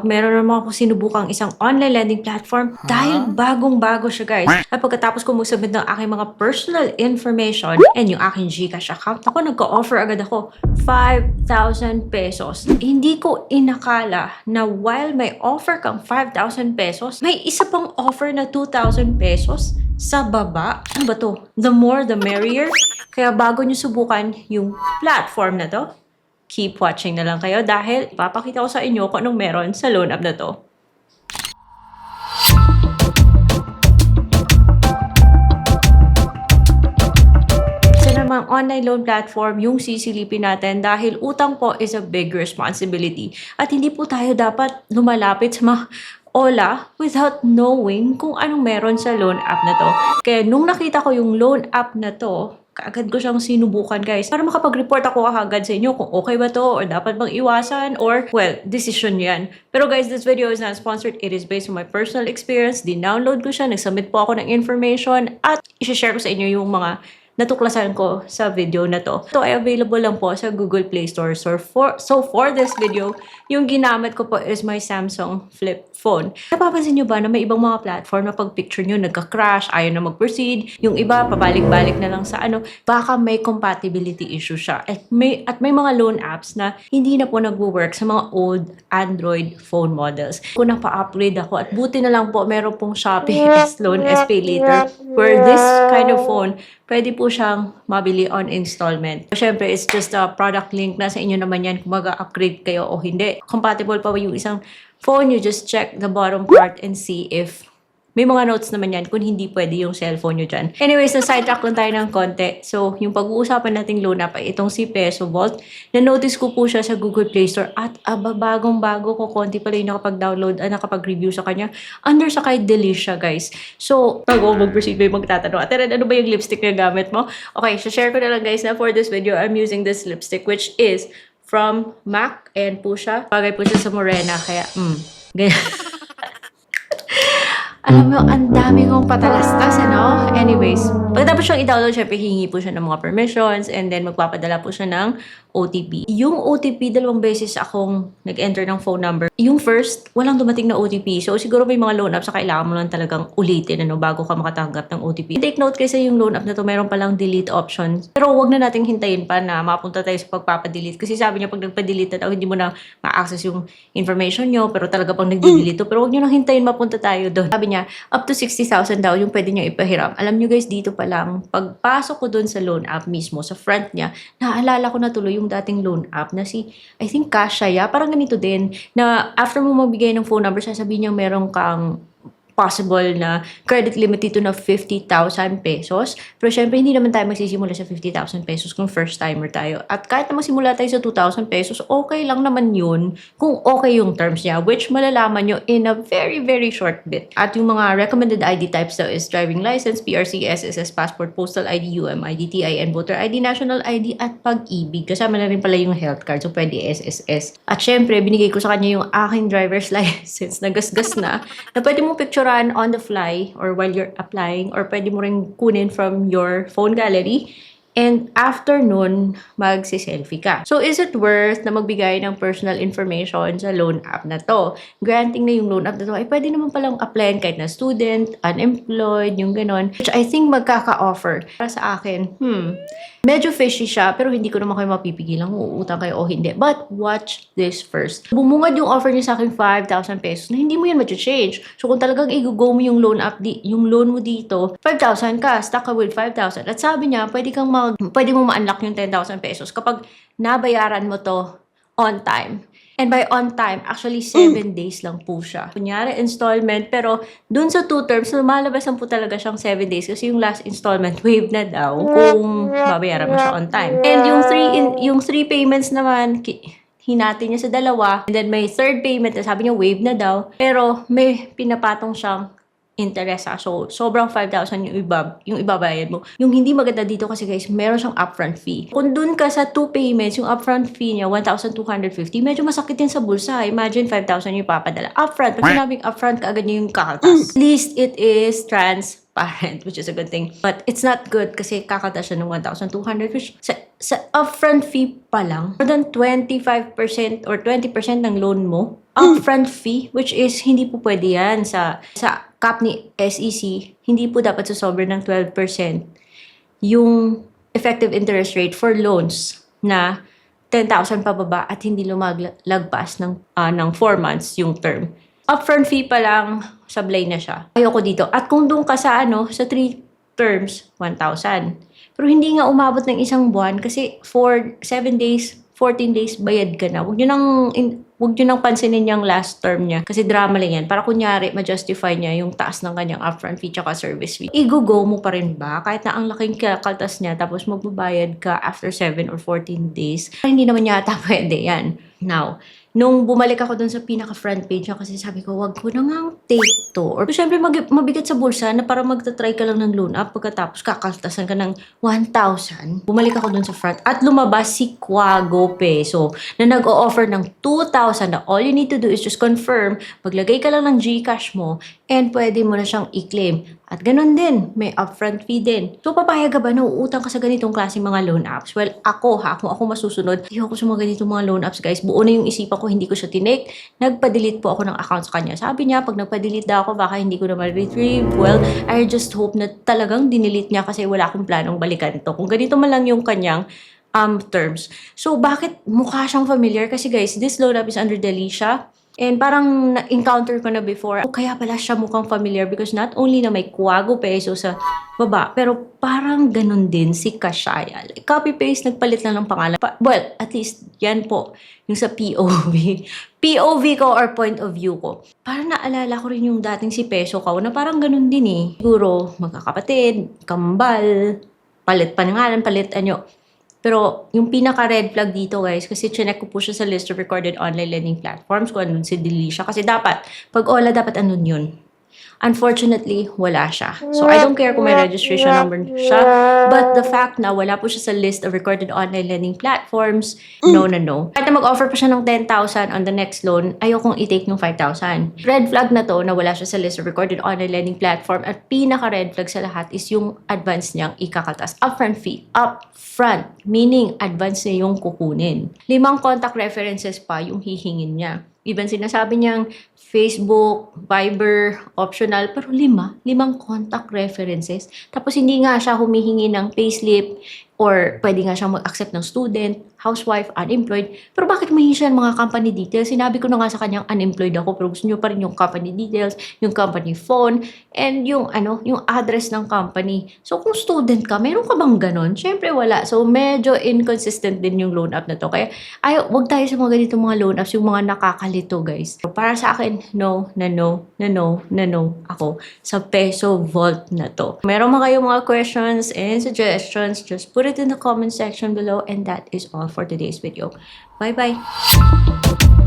meron naman ako sinubukang isang online lending platform dahil bagong-bago siya, guys. At pagkatapos ko mag-submit ng aking mga personal information and yung aking GCash account, ako nagka-offer agad ako 5,000 pesos. Hindi ko inakala na while may offer kang 5,000 pesos, may isa pang offer na 2,000 pesos sa baba. Ano ba to? The more, the merrier. Kaya bago nyo subukan yung platform na to, keep watching na lang kayo dahil ipapakita ko sa inyo kung anong meron sa loan app na to. Sa namang online loan platform yung sisilipin natin dahil utang po is a big responsibility. At hindi po tayo dapat lumalapit sa mga OLA without knowing kung anong meron sa loan app na to. Kaya nung nakita ko yung loan app na to, kaagad ko siyang sinubukan, guys, para makapag-report ako agad sa inyo kung okay ba to or dapat bang iwasan or, well, decision yan. Pero guys, this video is not sponsored. It is based on my personal experience. Din-download ko siya, nag-submit po ako ng information at i-share ko sa inyo yung mga natuklasan ko sa video na to. Ito ay available lang po sa Google Play Store. So for this video, yung ginamit ko po is my Samsung Flip phone. Napapansin nyo ba na may ibang mga platform na pag picture nyo nagka-crash, ayaw na mag-proceed, yung iba pabalik-balik na lang sa baka may compatibility issue siya. At may mga loan apps na hindi na po nagwo-work sa mga old Android phone models. Kung napa-upgrade ako at buti na lang po meron pong Shopee S-Loan, S-Pay Later, where this kind of phone, pwede po siyang mabili on installment. Siyempre, it's just a product link na sa inyo naman yan kung mag-upgrade kayo o hindi. Compatible pa ba yung isang phone, you just check the bottom part and see if may mga notes naman yan kung hindi pwede yung cellphone nyo dyan. Anyways, na-sidetrack lang tayo ng konti. So, yung pag-uusapan nating loan app ay itong si Peso Vault. Na-notice ko po siya sa Google Play Store at bagong-bago ko, konti pala yung nakapag-download at nakapag-review sa kanya. Under sa kay Delicia, guys. So, bago mag-proceed ba yung magtatanong, Ate, ano ba yung lipstick na gamit mo? Okay, share ko na lang, guys, na for this video, I'm using this lipstick which is from MAC and po siya. Bagay po siya sa Morena, kaya, ganyan. Alam mo, ang dami kong patalastas, ano? Anyways, pagkatapos siyang i-download, syempre hihingi po siya ng mga permissions and then magpapadala po siya ng OTP. Yung OTP, 2 beses akong nag-enter ng phone number. Yung first, walang dumating na OTP. So, siguro may mga loan apps na kailangan mo lang talagang ulitin, bago ka makatanggap ng OTP. Take note kasi yung loan app na to, meron palang delete options. Pero wag na nating hintayin pa na mapunta tayo sa pagpapadelete. Kasi sabi niya, pag nagpa-delete na daw, hindi mo na ma-access yung information nyo, pero talaga pang nag-delete to. Pero wag nyo nang hintayin mapunta tayo doon. Sabi niya, up to 60,000 daw yung pwede nyo ipahiram. Alam nyo guys, dito pa lang, pagpasok ko doon sa loan app mismo, sa front niya, naalala ko na tuloy yung dating loan app na si, I think, Kashaya. Parang ganito din, na after mo magbigay ng phone number, sasabihin niya meron kang possible na credit limit dito na 50,000 pesos. Pero syempre, hindi naman tayo magsisimula sa 50,000 pesos kung first timer tayo. At kahit na magsimula tayo sa 2,000 pesos, okay lang naman yun kung okay yung terms niya, which malalaman nyo in a very, very short bit. At yung mga recommended ID types daw is driving license, PRC, SSS, passport, postal ID, UMID, TIN, voter ID, national ID, at pag-ibig. Kasama na rin pala yung health card, so pwede SSS. At syempre, binigay ko sa kanya yung aking driver's license na gasgas na pwede mo picture on the fly or while you're applying or pwede mo rin kunin from your phone gallery and after nun, magsi-selfie ka. So, is it worth na magbigay ng personal information sa loan app na to? Granting na yung loan app na to, ay pwede naman palang applyan kahit na student, unemployed, yung ganon. Which I think magkaka-offer. Para sa akin, medyo fishy siya, pero hindi ko naman kayo mapipigilan kung uutang kayo o hindi. But watch this first. Bumungad yung offer niya sa akin 5,000 pesos na hindi mo yan ma-change. So kung talagang i-go mo yung loan app, yung loan mo dito, 5,000 ka, stuck ka with 5,000. At sabi niya, pwede mo ma-unlock yung 10,000 pesos kapag nabayaran mo to on time. And by on time, actually 7 days lang po siya. Kunyari, installment, pero dun sa 2 terms, lumalabas lang po talaga siyang 7 days kasi yung last installment, wave na daw kung babayaran mo siya on time. And yung 3 payments naman, hinati niya sa 2. And then may 3rd payment na sabi niya, wave na daw. Pero may pinapatong siyang interest. So, sobrang 5,000 yung ibabayad mo. Yung hindi maganda dito kasi guys, meron siyang upfront fee. Kung dun ka sa 2 payments, yung upfront fee niya, 1,250, medyo masakit yan sa bulsa. Imagine 5,000 yung ipapadala. Upfront. Pag sinabing upfront, kaagad niya yung kakaltas. At least it is transparent, which is a good thing. But it's not good kasi kakaltas siya ng 1,200, which sa upfront fee pa lang, more than 25% or 20% ng loan mo, upfront fee, which is hindi po pwede yan sa cap ni SEC, hindi po dapat sosobra ng 12% yung effective interest rate for loans na 10,000 pababa at hindi lumaglagpas ng 4 months yung term. Upfront fee pa lang, sablay na siya. Ayoko dito. At kung doon ka sa sa 3 terms, 1,000. Pero hindi nga umabot ng isang buwan kasi for 7 days, 14 days, bayad ka na. Huwag nyo nang pansinin yung last term niya. Kasi drama lang yan. Para kunyari, ma-justify niya yung taas ng kanyang upfront fee tsaka service fee. I-go mo pa rin ba? Kahit na ang laking kaltas niya, tapos magbabayad ka after 7 or 14 days. Hindi naman yata pwede yan. Now, nung bumalik ako dun sa pinaka-front page niya kasi sabi ko, wag ko na nga take to. Or syempre, mabigat sa bulsa na para magta-try ka lang ng loan up pagkatapos kakaltasan ka ng 1,000. Bumalik ako dun sa front at lumabas si Quago Peso na nag-o-offer ng 2,000 na all you need to do is just confirm, maglagay ka lang ng GCash mo and pwede mo na siyang i-claim. At ganun din, may upfront fee din. So, papayag ka ba na uutang ka sa ganitong klaseng mga loan apps? Well, kung ako masusunod, ayoko sa mga ganitong mga loan apps, guys. Buo na yung isipan ko, hindi ko siya tinake. Nagpa-delete po ako ng account sa kanya. Sabi niya, pag nagpa-delete daw ako, baka hindi ko na ma-retrieve. Well, I just hope na talagang dinelete niya kasi wala akong planong balikan to. Kung ganito man lang yung kanyang terms. So, bakit mukha siyang familiar? Kasi guys, this loan app is under Delicia. And parang na-encounter ko na before. Kaya pala siya mukhang familiar because not only na may Quago Peso sa baba, pero parang ganun din si Kashaya. Like, copy-paste, nagpalit lang ng pangalan. Well, at least yan po. Yung sa POV. POV ko or point of view ko. Parang naalala ko rin yung dating si Peso Kao na parang ganun din eh. Siguro, magkakapatid, kambal, palit pangalan, palit anyo. Pero yung pinaka-red flag dito guys, kasi chinek ko po siya sa list of recorded online lending platforms kung anun si Delicia. Kasi dapat, pag OLA, dapat anun yun. Unfortunately, wala siya. So, I don't care kung may registration number siya. But the fact na wala po siya sa list of recorded online lending platforms, no. Kahit na mag-offer pa siya ng 10,000 on the next loan, ayokong i-take ng 5,000. Red flag na to na wala siya sa list of recorded online lending platform at pinaka-red flag sa lahat is yung advance niyang ikakatas. Upfront fee. Upfront. Meaning, advance niya yung kukunin. 5 contact references pa yung hihingin niya. Even sinasabi niyang Facebook, Viber, optional, pero 5 contact references. Tapos hindi nga siya humihingi ng payslip or pwede nga siyang mag-accept ng student, housewife, unemployed. Pero bakit mahingi siya ng mga company details? Sinabi ko na nga sa kanyang unemployed ako, pero gusto niyo pa rin yung company details, yung company phone, and yung address ng company. So kung student ka, meron ka bang ganon? Syempre wala. So medyo inconsistent din yung loan app na to. Kaya wag tayo sa mga ganitong mga loan apps, yung mga nakakalito guys. So, para sa akin, no ako sa Peso Vault na to. Meron mga kayong mga questions and suggestions, just put it in the comment section below, and that is all for today's video. Bye-bye!